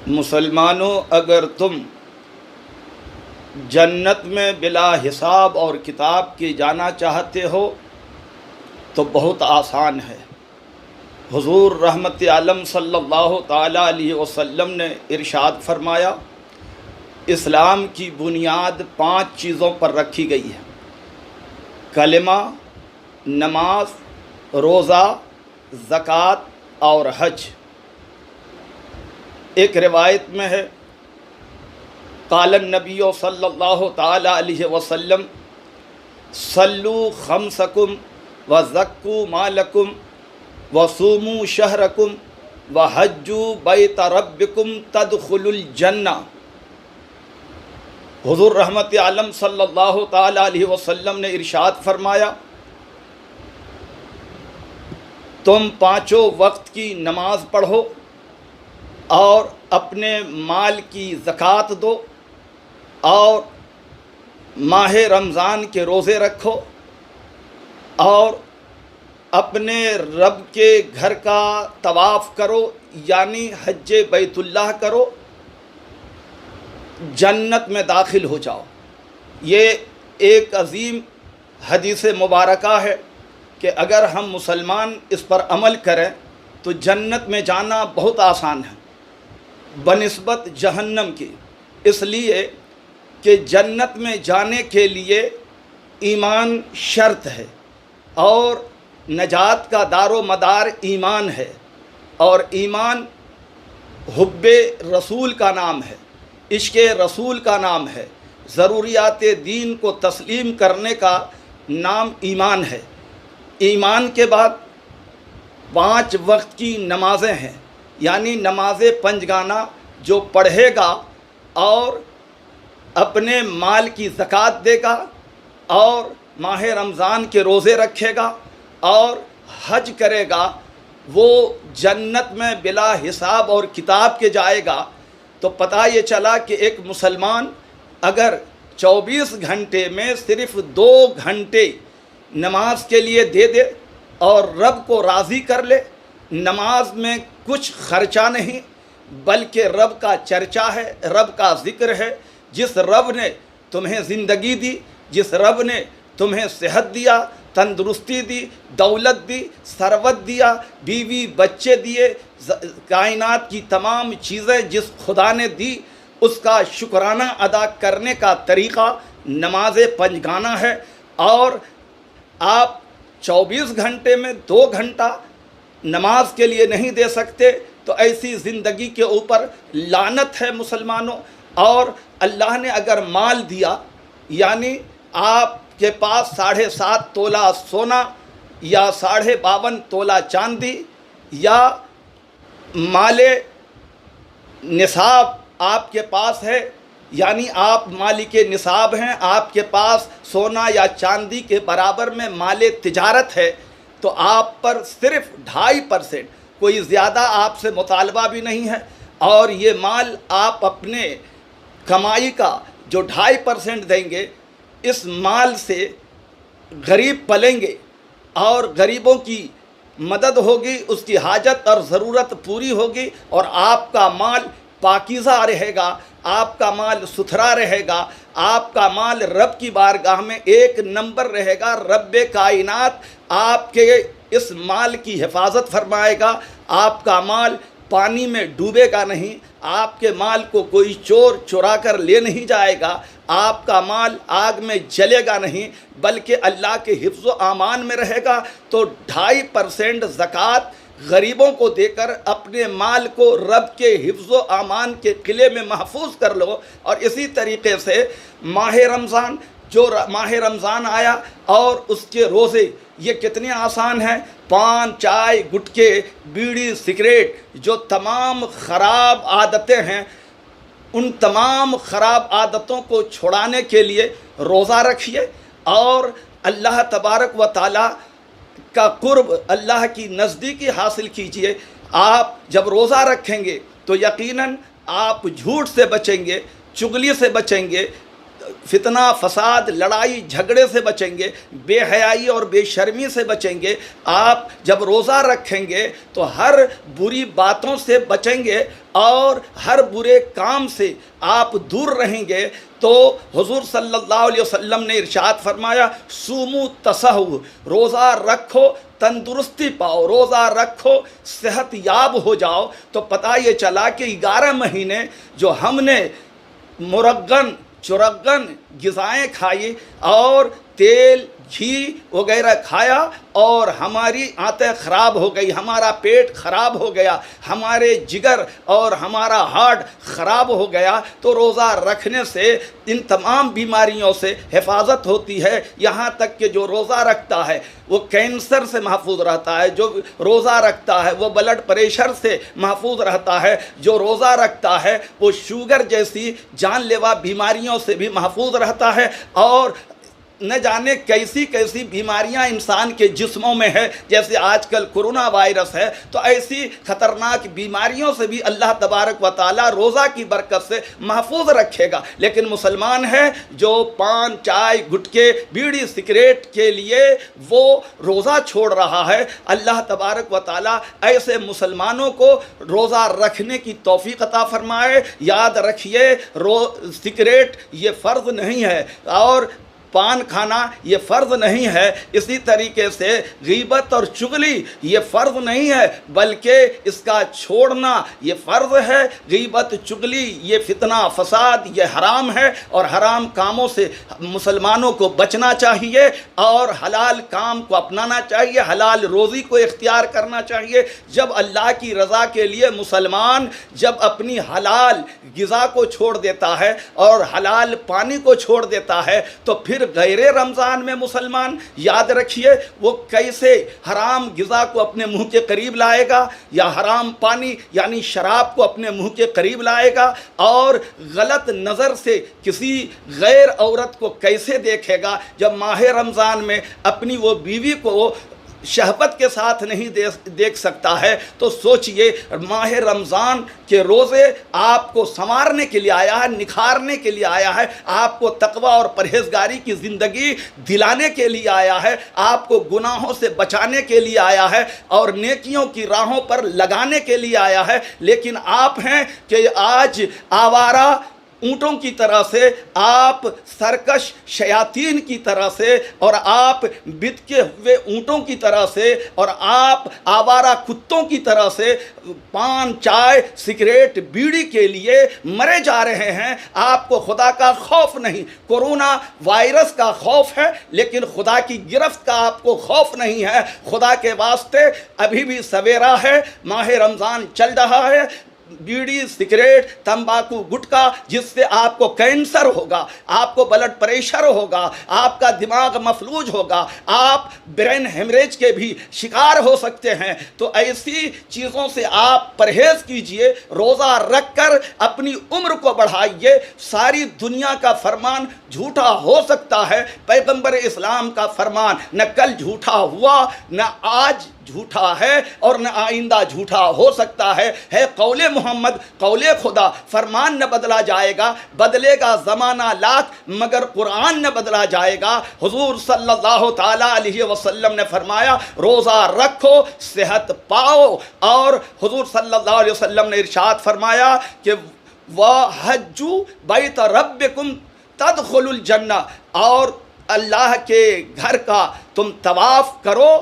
مسلمانوں، اگر تم جنت میں بلا حساب اور کتاب کے جانا چاہتے ہو تو بہت آسان ہے۔ حضور رحمت عالم صلی اللہ تعالیٰ علیہ وسلم نے ارشاد فرمایا، اسلام کی بنیاد 5 چیزوں پر رکھی گئی ہے: کلمہ، نماز، روزہ، زکوٰۃ اور حج۔ ایک روایت میں ہے، قال النبی صلی اللہ تعالیٰ علیہ وسلم صلوا خمسکم وزکوا مالکم وصوموا شہرکم وحجوا بیت ربکم تدخلوا الجنہ۔ حضور رحمت عالم صلی اللہ تعالیٰ علیہ وسلم نے ارشاد فرمایا، تم 5 وقت کی نماز پڑھو اور اپنے مال کی زکوٰۃ دو اور ماہ رمضان کے روزے رکھو اور اپنے رب کے گھر کا طواف کرو، یعنی حج بیت اللہ کرو، جنت میں داخل ہو جاؤ۔ یہ ایک عظیم حدیث مبارکہ ہے کہ اگر ہم مسلمان اس پر عمل کریں تو جنت میں جانا بہت آسان ہے بنسبت جہنم کی، اس لیے کہ جنت میں جانے کے لیے ایمان شرط ہے اور نجات کا دار و مدار ایمان ہے، اور ایمان حب رسول کا نام ہے، عشق رسول کا نام ہے، ضروریات دین کو تسلیم کرنے کا نام ایمان ہے۔ ایمان کے بعد 5 وقت کی نمازیں ہیں، یعنی نماز پنجگانہ جو پڑھے گا اور اپنے مال کی زکوٰۃ دے گا اور ماہ رمضان کے روزے رکھے گا اور حج کرے گا، وہ جنت میں بلا حساب اور کتاب کے جائے گا۔ تو پتہ یہ چلا کہ ایک مسلمان اگر 24 گھنٹے میں صرف 2 گھنٹے نماز کے لیے دے دے اور رب کو راضی کر لے، نماز میں کچھ خرچہ نہیں بلکہ رب کا چرچا ہے، رب کا ذکر ہے۔ جس رب نے تمہیں زندگی دی، جس رب نے تمہیں صحت دیا، تندرستی دی، دولت دی، ثروت دیا، بیوی بچے دیے، کائنات کی تمام چیزیں جس خدا نے دی، اس کا شکرانہ ادا کرنے کا طریقہ نماز پنجگانہ ہے۔ اور آپ 24 گھنٹے میں 2 گھنٹہ نماز کے لیے نہیں دے سکتے تو ایسی زندگی کے اوپر لعنت ہے مسلمانوں۔ اور اللہ نے اگر مال دیا، یعنی آپ کے پاس 7.5 تولہ سونا یا 52.5 تولہ چاندی یا مال نصاب آپ کے پاس ہے، یعنی آپ مالک نصاب ہیں، آپ کے پاس سونا یا چاندی کے برابر میں مال تجارت ہے، تو آپ پر صرف 2.5%، کوئی زیادہ آپ سے مطالبہ بھی نہیں ہے، اور یہ مال آپ اپنے کمائی کا جو 2.5% دیں گے، اس مال سے غریب پلیں گے اور غریبوں کی مدد ہوگی، اس کی حاجت اور ضرورت پوری ہوگی، اور آپ کا مال پاکیزہ رہے گا، آپ کا مال ستھرا رہے گا، آپ کا مال رب کی بارگاہ میں 1 نمبر رہے گا۔ رب کائنات آپ کے اس مال کی حفاظت فرمائے گا، آپ کا مال پانی میں ڈوبے گا نہیں، آپ کے مال کو کوئی چور چرا کر لے نہیں جائے گا، آپ کا مال آگ میں جلے گا نہیں بلکہ اللہ کے حفظ و امان میں رہے گا۔ تو 2.5% زکوٰۃ غریبوں کو دے کر اپنے مال کو رب کے حفظ و امان کے قلعے میں محفوظ کر لو۔ اور اسی طریقے سے ماہ رمضان، جو ماہ رمضان آیا اور اس کے روزے، یہ کتنے آسان ہیں۔ پان، چائے، گٹکے، بیڑی، سگریٹ، جو تمام خراب عادتیں ہیں، ان تمام خراب عادتوں کو چھڑانے کے لیے روزہ رکھیے اور اللہ تبارک و تعالیٰ کا قرب، اللہ کی نزدیکی حاصل کیجئے۔ آپ جب روزہ رکھیں گے تو یقیناً آپ جھوٹ سے بچیں گے، چغلی سے بچیں گے، فتنہ فساد لڑائی جھگڑے سے بچیں گے، بے حیائی اور بے شرمی سے بچیں گے، آپ جب روزہ رکھیں گے تو ہر بری باتوں سے بچیں گے اور ہر برے کام سے آپ دور رہیں گے، تو حضور صلی اللہ علیہ وسلم نے ارشاد فرمایا سومو تصحو، روزہ رکھو تندرستی پاؤ، روزہ رکھو صحت یاب ہو جاؤ۔ تو پتہ یہ چلا کہ 11 مہینے جو ہم نے مرغن چرغن غذائیں کھائی اور تیل گھی وغیرہ کھایا اور ہماری آنتیں خراب ہو گئی، ہمارا پیٹ خراب ہو گیا، ہمارے جگر اور ہمارا ہارٹ خراب ہو گیا، تو روزہ رکھنے سے ان تمام بیماریوں سے حفاظت ہوتی ہے۔ یہاں تک کہ جو روزہ رکھتا ہے وہ کینسر سے محفوظ رہتا ہے، جو روزہ رکھتا ہے وہ بلڈ پریشر سے محفوظ رہتا ہے، جو روزہ رکھتا ہے وہ شوگر جیسی جان لیوا بیماریوں سے بھی محفوظ رہتا ہے، اور نہ جانے کیسی کیسی بیماریاں انسان کے جسموں میں ہے، جیسے آج کل کرونا وائرس ہے، تو ایسی خطرناک بیماریوں سے بھی اللہ تبارک و تعالیٰ روزہ کی برکت سے محفوظ رکھے گا۔ لیکن مسلمان ہے جو پان چائے گٹکے بیڑی سگریٹ کے لیے وہ روزہ چھوڑ رہا ہے، اللہ تبارک و تعالیٰ ایسے مسلمانوں کو روزہ رکھنے کی توفیق عطا فرمائے۔ یاد رکھیے سگریٹ یہ فرض نہیں ہے اور پان کھانا یہ فرض نہیں ہے، اسی طریقے سے غیبت اور چغلی یہ فرض نہیں ہے بلکہ اس کا چھوڑنا یہ فرض ہے۔ غیبت چغلی یہ فتنہ فساد یہ حرام ہے، اور حرام کاموں سے مسلمانوں کو بچنا چاہیے اور حلال کام کو اپنانا چاہیے، حلال روزی کو اختیار کرنا چاہیے۔ جب اللہ کی رضا کے لیے مسلمان جب اپنی حلال غذا کو چھوڑ دیتا ہے اور حلال پانی کو چھوڑ دیتا ہے تو پھر غیر رمضان میں مسلمان یاد رکھیے وہ کیسے حرام غذا کو اپنے منہ کے قریب لائے گا، یا حرام پانی یعنی شراب کو اپنے منہ کے قریب لائے گا، اور غلط نظر سے کسی غیر عورت کو کیسے دیکھے گا جب ماہ رمضان میں اپنی وہ بیوی کو شہوت کے ساتھ نہیں دیکھ سکتا ہے۔ تو سوچئے ماہ رمضان کے روزے آپ کو سنوارنے کے لیے آیا ہے، نکھارنے کے لیے آیا ہے، آپ کو تقوی اور پرہیزگاری کی زندگی دلانے کے لیے آیا ہے، آپ کو گناہوں سے بچانے کے لیے آیا ہے اور نیکیوں کی راہوں پر لگانے کے لیے آیا ہے۔ لیکن آپ ہیں کہ آج آوارہ اونٹوں کی طرح سے، آپ سرکش شیاطین کی طرح سے، اور آپ بتکے ہوئے اونٹوں کی طرح سے، اور آپ آوارہ کتوں کی طرح سے پان چائے سگریٹ بیڑی کے لیے مرے جا رہے ہیں۔ آپ کو خدا کا خوف نہیں، کورونا وائرس کا خوف ہے، لیکن خدا کی گرفت کا آپ کو خوف نہیں ہے۔ خدا کے واسطے ابھی بھی سویرا ہے، ماہ رمضان چل رہا ہے۔ بیڑی سگریٹ تمباکو گٹکا جس سے آپ کو کینسر ہوگا، آپ کو بلڈ پریشر ہوگا، آپ کا دماغ مفلوج ہوگا، آپ برین ہیمریج کے بھی شکار ہو سکتے ہیں۔ تو ایسی چیزوں سے آپ پرہیز کیجئے، روزہ رکھ کر اپنی عمر کو بڑھائیے۔ ساری دنیا کا فرمان جھوٹا ہو سکتا ہے، پیغمبر اسلام کا فرمان نہ کل جھوٹا ہوا، نہ آج جھوٹا ہے، اور نہ آئندہ جھوٹا ہو سکتا ہے قول محمد قول خدا۔ فرمان نہ بدلا جائے گا، بدلے گا زمانہ لاکھ مگر قرآن نہ بدلا جائے گا۔ حضور صلی اللہ تعالیٰ علیہ وسلم نے فرمایا روزہ رکھو صحت پاؤ، اور حضور صلی اللہ علیہ وسلم نے ارشاد فرمایا کہ وَحَجُّوا بَيْتَ رَبِّكُمْ تَدْخُلُوا الْجَنَّةَ، اور اللہ کے گھر کا تم طواف کرو۔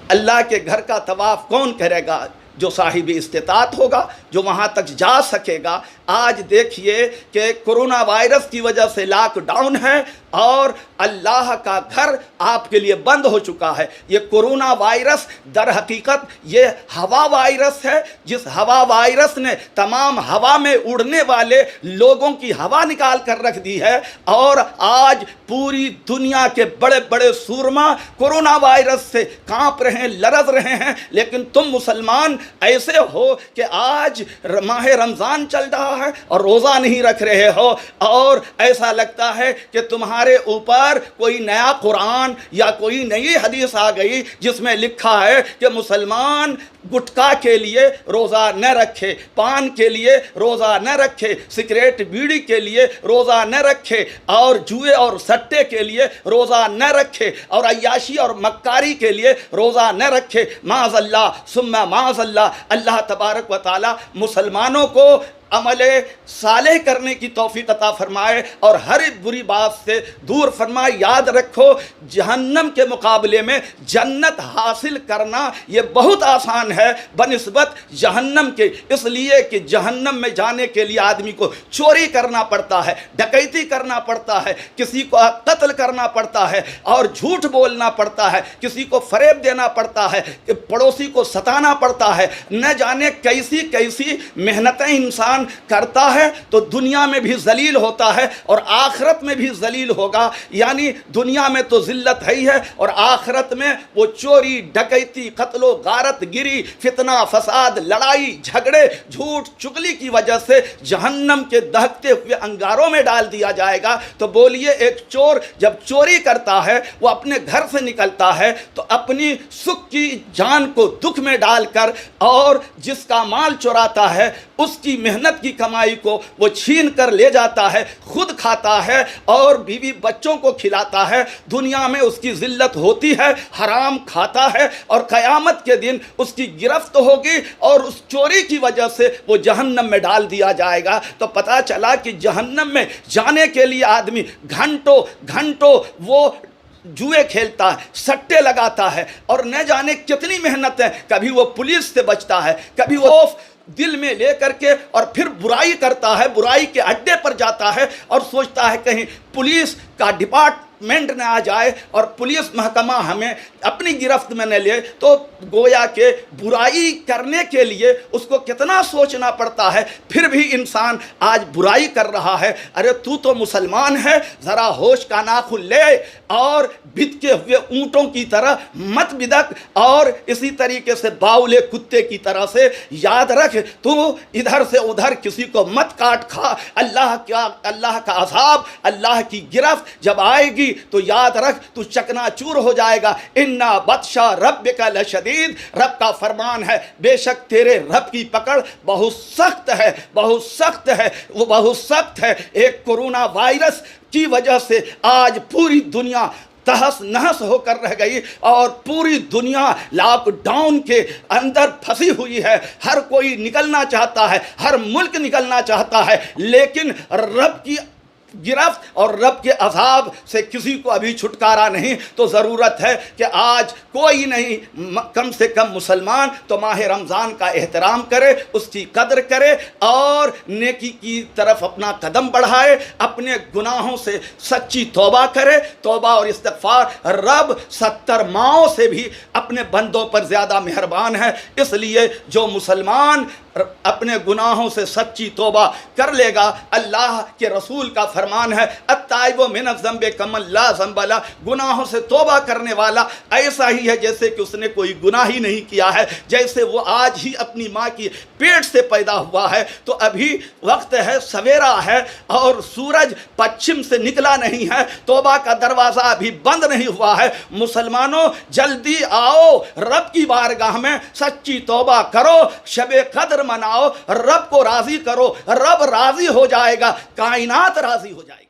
اللہ کے گھر کا طواف کون کرے گا؟ جو صاحب استطاعت ہوگا، جو وہاں تک جا سکے گا۔ آج دیکھیے کہ کرونا وائرس کی وجہ سے لاک ڈاؤن ہے اور اللہ کا گھر آپ کے لیے بند ہو چکا ہے۔ یہ کرونا وائرس در حقیقت یہ ہوا وائرس ہے، جس ہوا وائرس نے تمام ہوا میں اڑنے والے لوگوں کی ہوا نکال کر رکھ دی ہے، اور آج پوری دنیا کے بڑے بڑے سورما کرونا وائرس سے کانپ رہے ہیں، لرز رہے ہیں۔ لیکن تم مسلمان ایسے ہو کہ آج ماہ رمضان چل رہا ہے اور روزہ نہیں رکھ رہے ہو، اور ایسا لگتا ہے کہ تمہارے ہمارے اوپر کوئی نیا قرآن یا کوئی نئی حدیث آ گئی جس میں لکھا ہے کہ مسلمان گٹکا کے لیے روزہ نہ رکھے، پان کے لیے روزہ نہ رکھے، سگریٹ بیڑی کے لیے روزہ نہ رکھے، اور جوئے اور سٹے کے لیے روزہ نہ رکھے، اور عیاشی اور مکاری کے لیے روزہ نہ رکھے، معاذ اللہ ثم معاذ اللہ، اللہ تبارک و تعالی مسلمانوں کو عمل صالح کرنے کی توفیق عطا فرمائے اور ہر بری بات سے دور فرمائے۔ یاد رکھو، جہنم کے مقابلے میں جنت حاصل کرنا یہ بہت آسان ہے بنسبت جہنم کے، اس لیے کہ جہنم میں جانے کے لیے آدمی کو چوری کرنا پڑتا ہے، ڈکیتی کرنا پڑتا ہے، کسی کو قتل کرنا پڑتا ہے اور جھوٹ بولنا پڑتا ہے، کسی کو فریب دینا پڑتا ہے، پڑوسی کو ستانا پڑتا ہے، نہ جانے کیسی کیسی محنتیں انسان کرتا ہے، تو دنیا میں بھی ذلیل ہوتا ہے اور آخرت میں بھی ذلیل ہوگا۔ یعنی دنیا میں تو ذلت ہے ہی ہے، اور آخرت میں وہ چوری، ڈکیتی، قتل و غارت گری، فتنہ فساد، لڑائی جھگڑے، جھوٹ چگلی کی وجہ سے جہنم کے دہکتے ہوئے انگاروں میں ڈال دیا جائے گا۔ تو بولیے، ایک چور جب چوری کرتا ہے، وہ اپنے گھر سے نکلتا ہے تو اپنی سکھ کی جان کو دکھ میں ڈال کر، اور جس کا مال چوراتا ہے اس کی محنت کی کمائی کو وہ چھین کر لے جاتا ہے، خود کھاتا ہے اور بیوی بچوں کو کھلاتا ہے، دنیا میں اس کی ذلت ہوتی ہے، حرام کھاتا ہے، اور قیامت کے دن اس کی گرفت ہوگی اور اس چوری کی وجہ سے وہ جہنم میں ڈال دیا جائے گا۔ تو پتہ چلا کہ جہنم میں جانے کے لیے آدمی گھنٹوں گھنٹوں وہ جوئے کھیلتا ہے، سٹے لگاتا ہے، اور نہ جانے کتنی محنتیں، کبھی وہ پولیس سے بچتا ہے، کبھی وہ دل میں لے کر کے اور پھر برائی کرتا ہے، برائی کے اڈے پر جاتا ہے اور سوچتا ہے کہیں پولیس کا ڈپارٹمنٹ نہ آ جائے اور پولیس محکمہ ہمیں اپنی گرفت میں نہ لے، تو گویا کہ برائی کرنے کے لیے اس کو کتنا سوچنا پڑتا ہے، پھر بھی انسان آج برائی کر رہا ہے۔ ارے تو مسلمان ہے، ذرا ہوش کا ناخن لے اور بد کے ہوئے اونٹوں کی طرح مت بدک، اور اسی طریقے سے باولے کتے کی طرح سے یاد رکھ، تو ادھر سے ادھر کسی کو مت کاٹ کھا، اللہ کا عذاب، اللہ کی گرفت جب آئے گی تو یاد رکھ تو چکنا چور ہو جائے گا۔ اِنَّا بَطْشَ رَبِّكَ لَشَدِيدٌ، رب کا فرمان ہے بے شک تیرے رب کی پکڑ بہت سخت ہے، بہت سخت ہے، وہ بہت سخت ہے۔ ایک کورونا وائرس کی وجہ سے آج پوری دنیا تہس نہس ہو کر رہ گئی اور پوری دنیا لاک ڈاؤن کے اندر پھنسی ہوئی ہے، ہر کوئی نکلنا چاہتا ہے، ہر ملک نکلنا چاہتا ہے، لیکن رب کی گرفت اور رب کے عذاب سے کسی کو ابھی چھٹکارا نہیں۔ تو ضرورت ہے کہ آج کوئی نہیں، کم سے کم مسلمان تو ماہ رمضان کا احترام کرے، اس کی قدر کرے اور نیکی کی طرف اپنا قدم بڑھائے، اپنے گناہوں سے سچی توبہ کرے، توبہ اور استغفار۔ رب 70 ماؤں سے بھی اپنے بندوں پر زیادہ مہربان ہے، اس لیے جو مسلمان اپنے گناہوں سے سچی توبہ کر لے گا، اللہ کے رسول کا فرمان ہے التائب من الذنب کمن لا ذنب لہ، گناہوں سے توبہ کرنے والا ایسا ہی ہے جیسے کہ اس نے کوئی گناہ ہی نہیں کیا ہے، جیسے وہ آج ہی اپنی ماں کی پیٹ سے پیدا ہوا ہے۔ تو ابھی وقت ہے، سویرا ہے اور سورج پچھم سے نکلا نہیں ہے، توبہ کا دروازہ ابھی بند نہیں ہوا ہے۔ مسلمانوں جلدی آؤ، رب کی بارگاہ میں سچی توبہ کرو، شب قدر مناؤ، رب کو راضی کرو، رب راضی ہو جائے گا، کائنات راضی ہو جائے گی۔